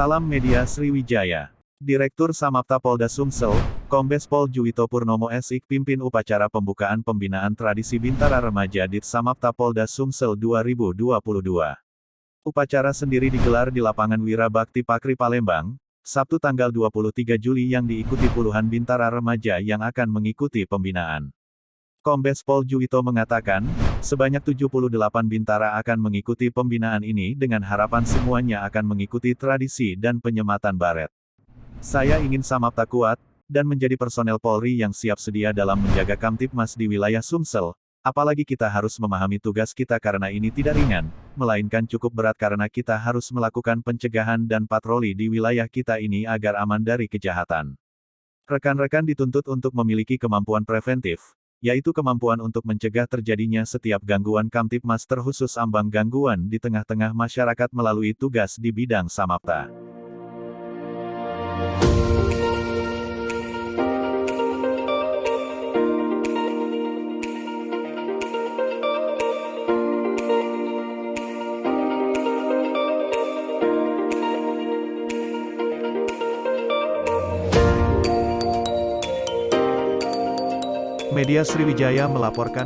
Salam Media Sriwijaya. Direktur Samapta Polda Sumsel, Kombes Pol Juwito Purnomo SIK pimpin upacara pembukaan pembinaan tradisi Bintara Remaja Dit Samapta Polda Sumsel 2022. Upacara sendiri digelar di lapangan Wira Bakti Pakri Palembang, Sabtu tanggal 23 Juli yang diikuti puluhan Bintara Remaja yang akan mengikuti pembinaan. Kombes Pol Juwito mengatakan, sebanyak 78 bintara akan mengikuti pembinaan ini dengan harapan semuanya akan mengikuti tradisi dan penyematan baret. Saya ingin Samapta kuat, dan menjadi personel Polri yang siap sedia dalam menjaga Kamtibmas di wilayah Sumsel, apalagi kita harus memahami tugas kita karena ini tidak ringan, melainkan cukup berat karena kita harus melakukan pencegahan dan patroli di wilayah kita ini agar aman dari kejahatan. Rekan-rekan dituntut untuk memiliki kemampuan preventif, yaitu kemampuan untuk mencegah terjadinya setiap gangguan Kamtibmas terkhusus ambang gangguan di tengah-tengah masyarakat melalui tugas di bidang Samapta. Media Sriwijaya melaporkan.